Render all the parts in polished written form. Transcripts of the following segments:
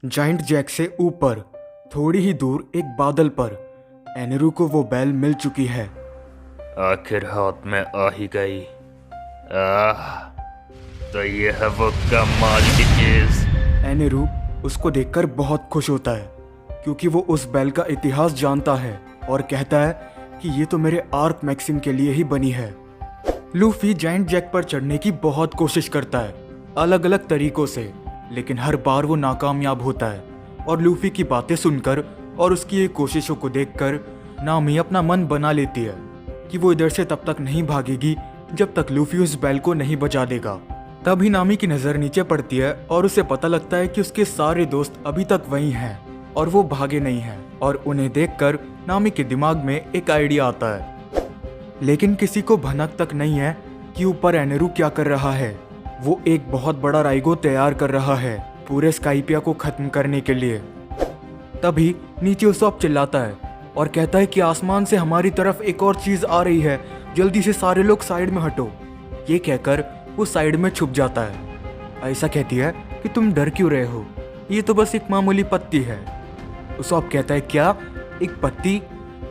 Giant Jack से ऊपर थोड़ी ही दूर एक बादल पर एनेरू को वो बैल मिल चुकी है। आखिर हाथ में आ ही गई। आह, तो ये है वो कमाल की चीज। एनेरू उसको देखकर बहुत खुश होता है क्योंकि वो उस बैल का इतिहास जानता है और कहता है कि ये तो मेरे आर्क मैक्सिम के लिए ही बनी है। लूफी जाइंट जैक पर चढ़ने की बहुत कोशिश करता है अलग अलग तरीकों से, लेकिन हर बार वो नाकामयाब होता है। और लूफी की बातें सुनकर और उसकी ये कोशिशों को देखकर नामी अपना मन बना लेती है कि वो इधर से तब तक नहीं भागेगी जब तक लूफी उस बैल को नहीं बचा देगा। तभी नामी की नज़र नीचे पड़ती है और उसे पता लगता है कि उसके सारे दोस्त अभी तक वहीं हैं और वो भागे नहीं हैं। और उन्हें देखकर नामी के दिमाग में एक आइडिया आता है, लेकिन किसी को भनक तक नहीं है कि ऊपर एनेरू क्या कर रहा है। वो एक बहुत बड़ा राइगो तैयार कर रहा है पूरे स्काइपिया को खत्म करने के लिए। तभी नीचे उसॉप चिल्लाता है और कहता है कि आसमान से हमारी तरफ एक और चीज आ रही है, जल्दी से सारे लोग साइड में हटो। ये कहकर वो साइड में छुप जाता है। ऐसा कहती है कि तुम डर क्यों रहे हो, ये तो बस एक मामूली पत्ती है। उसॉप कहता है क्या, एक पत्ती?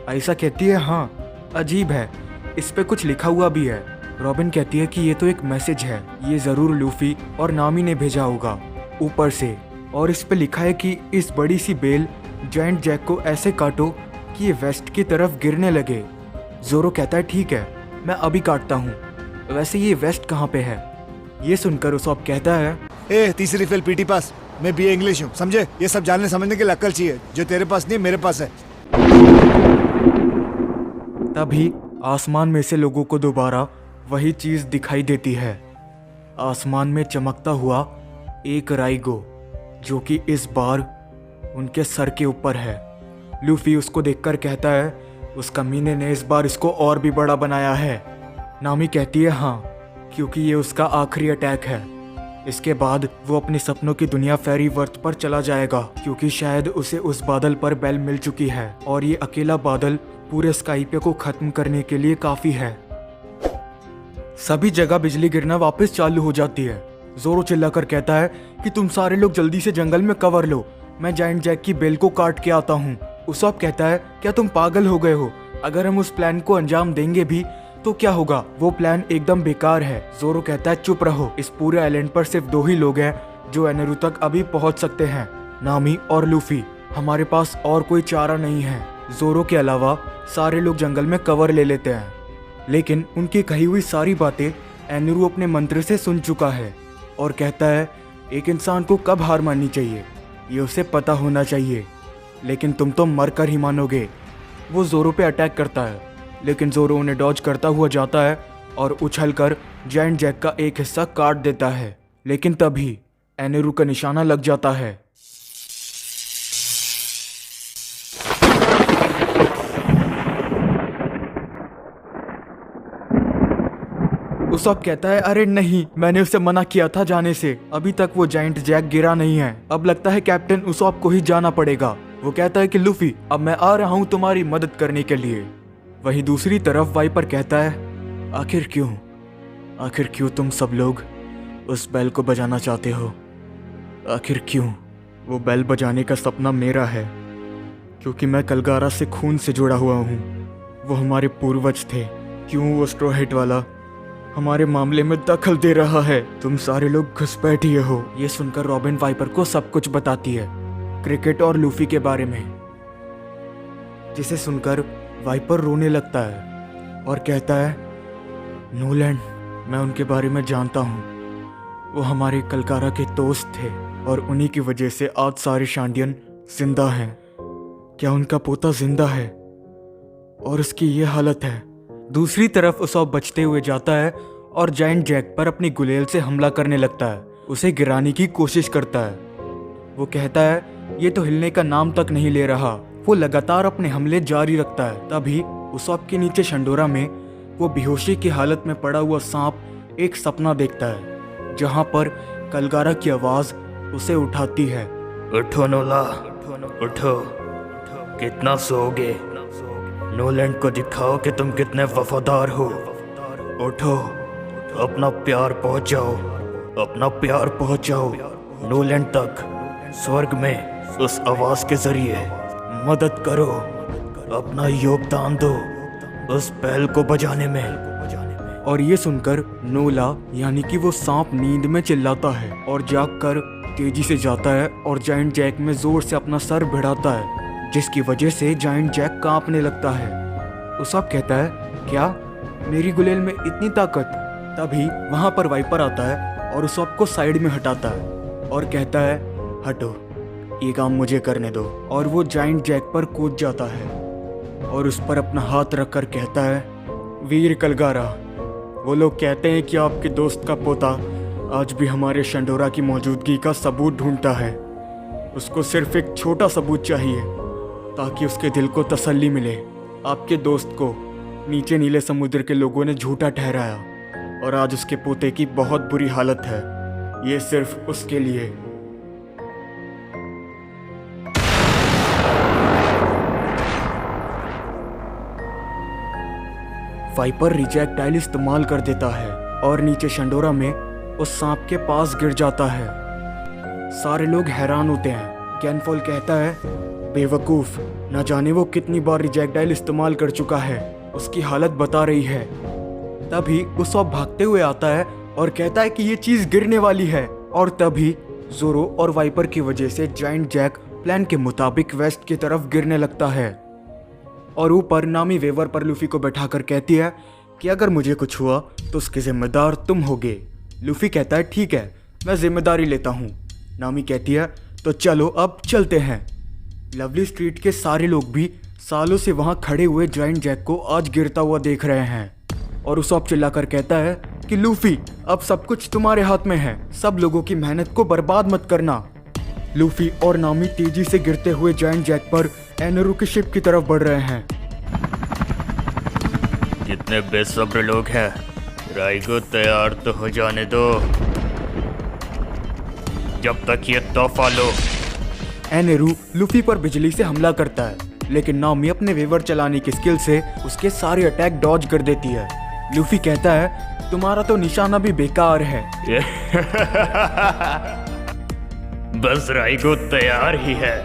ऐसा कहती है हाँ, अजीब है, इस पे कुछ लिखा हुआ भी है। रॉबिन कहती है कि ये तो एक मैसेज है, ये जरूर लूफी और नामी ने भेजा होगा ऊपर से, और इस पे लिखा है कि इस बड़ी सी बेल जाइंट जैक को ऐसे काटो कि ये वेस्ट की तरफ गिरने लगे। जोरो कहता है ठीक है, मैं अभी काटता हूँ। वैसे ये वेस्ट कहाँ पे है? ये सुनकर उसॉप कहता है तीसरी फेल पीटी पास, मैं बीए इंग्लिश हूँ, समझे? ये सब जानने समझने की अक्ल चाहिए जो तेरे पास नहीं मेरे पास है। तभी आसमान में से लोगों को दोबारा वही चीज दिखाई देती है। आसमान में चमकता हुआ एक राइगो जो कि इस बार उनके सर के ऊपर है। लूफी उसको देखकर कहता है उस कमीने ने इस बार इसको और भी बड़ा बनाया है। नामी कहती है हाँ, क्योंकि ये उसका आखिरी अटैक है। इसके बाद वो अपने सपनों की दुनिया फेरी वर्थ पर चला जाएगा, क्योंकि शायद उसे उस बादल पर बेल मिल चुकी है और ये अकेला बादल पूरे स्काइपिया को खत्म करने के लिए काफी है। सभी जगह बिजली गिरना वापस चालू हो जाती है। जोरो चिल्लाकर कहता है कि तुम सारे लोग जल्दी से जंगल में कवर लो, मैं जाइंट जैक की बेल को काट के आता हूँ। उसॉप कहता है क्या तुम पागल हो गए हो, अगर हम उस प्लान को अंजाम देंगे भी तो क्या होगा, वो प्लान एकदम बेकार है। जोरो कहता है चुप रहो, इस पूरे आइलैंड पर सिर्फ 2 ही लोग हैं जो एनेरू तक अभी पहुंच सकते हैं, नामी और लूफी। हमारे पास और कोई चारा नहीं है। जोरो के अलावा सारे लोग जंगल में कवर ले लेते हैं, लेकिन उनकी कही हुई सारी बातें एनेरू अपने मंत्र से सुन चुका है और कहता है एक इंसान को कब हार माननी चाहिए ये उसे पता होना चाहिए, लेकिन तुम तो मर कर ही मानोगे। वो जोरो पे अटैक करता है, लेकिन जोरो उन्हें डॉज करता हुआ जाता है और उछलकर जाइंट जैक का एक हिस्सा काट देता है। लेकिन तभी एनेरू का निशाना लग जाता है। उसॉप कहता है अरे नहीं, मैंने उसे मना किया था जाने से, अभी तक वो जाइंट जैक गिरा नहीं है, अब लगता है कैप्टन उसॉप को ही जाना पड़ेगा। वो कहता है कि लूफी अब मैं आ रहा हूँ तुम्हारी मदद करने के लिए। वहीं दूसरी तरफ वाइपर कहता है आखिर क्यों तुम सब लोग उस बैल को बजाना चाहते हो? आखिर क्यों? वो बैल बजाने का सपना मेरा है, क्योंकि मैं कलगारा से खून से जुड़ा हुआ हूँ। वो हमारे पूर्वज थे। क्यों वो स्ट्रॉ हेट वाला हमारे मामले में दखल दे रहा है? तुम सारे लोग घुसपैठिए हो। ये सुनकर रॉबिन वाइपर को सब कुछ बताती है क्रिकेट और लूफी के बारे में, जिसे सुनकर वाइपर रोने लगता है और कहता है नोलैंड, मैं उनके बारे में जानता हूँ, वो हमारे कलकारा के दोस्त थे और उन्हीं की वजह से आज सारे शांडियन जिंदा हैं। क्या उनका पोता जिंदा है और उसकी ये हालत है? दूसरी तरफ उसॉप बचते हुए जाता है और जाइंट जैक पर अपनी गुलेल से हमला करने लगता है, उसे गिराने की कोशिश करता है। वो कहता है ये तो हिलने का नाम तक नहीं ले रहा। वो लगातार अपने हमले जारी रखता है। तभी उसॉप के नीचे शंडोरा में वो बेहोशी की हालत में पड़ा हुआ सांप एक सपना देखता है, जहां पर कलगारा की आवाज उसे उठाती है। उठो नोला, उठो, कितना सोओगे? नोलैंड को दिखाओ कि तुम कितने वफादार हो। उठो, अपना प्यार पहुंचाओ नोलैंड तक। स्वर्ग में उस आवाज के जरिए मदद करो, अपना योगदान दो उस बैल को बजाने में। और ये सुनकर नोला यानी कि वो सांप नींद में चिल्लाता है और जागकर तेजी से जाता है और जायंट जैक में जोर से अपना सर भिड़ाता है, जिसकी वजह से जायंट जैक कांपने लगता है। उसॉप कहता है, क्या मेरी गुलेल में इतनी ताकत? तभी वहां पर वाइपर आता है और उसॉप को साइड में हटाता है और कहता है, हटो, ये काम मुझे करने दो। और वो जायंट जैक पर कूद जाता है और उस पर अपना हाथ रखकर कहता है, वीर कलगारा, वो लोग कहते हैं कि आपके दोस्त का पोता आज भी हमारे शंडोरा की मौजूदगी का सबूत ढूंढता है। उसको सिर्फ एक छोटा सबूत चाहिए ताकि उसके दिल को तसल्ली मिले। आपके दोस्त को नीचे नीले समुद्र के लोगों ने झूठा ठहराया और आज उसके पोते की बहुत बुरी हालत है। ये सिर्फ उसके लिए। वाइपर रिजेक्टाइल इस्तेमाल कर देता है और नीचे शंडोरा में उस सांप के पास गिर जाता है। सारे लोग हैरान होते हैं। कैनफॉल कहता है, बेवकूफ, न जाने वो कितनी बार रिजेक्टाइल इस्तेमाल कर चुका है, उसकी हालत बता रही है। तभी उसॉप भागते हुए आता है और कहता है कि ये चीज गिरने वाली है। और तभी जोरो और वाइपर की वजह से जायंट जैक प्लान के मुताबिक वेस्ट की तरफ गिरने लगता है। और ऊपर नामी वेवर पर लूफी को बैठाकर कहती है कि अगर मुझे कुछ हुआ तो उसके जिम्मेदार तुम होगे। लूफी कहता है, ठीक है, मैं जिम्मेदारी लेता हूँ। नामी कहती है, तो चलो अब चलते हैं। लवली स्ट्रीट के सारे लोग भी सालों से वहाँ खड़े हुए जायंट जैक को आज गिरता हुआ देख रहे हैं। और उसॉप चिल्लाकर कहता है कि लूफी, अब सब कुछ तुम्हारे हाथ में है, सब लोगों की मेहनत को बर्बाद मत करना। लूफी और नामी तेजी से गिरते हुए जायंट जैक पर एनरू की शिप की तरफ बढ़ रहे हैं। जितने बेसब्र लोग हैं, राइगो तैयार तो हो जाने दो, जब तक ये तोहफा लो। एनेरू लूफी पर बिजली से हमला करता है, लेकिन नामी अपने वेवर चलाने की स्किल से उसके सारे अटैक डॉज कर देती है। लूफी कहता है, तुम्हारा तो निशाना भी बेकार है। बस राइगो तैयार ही है।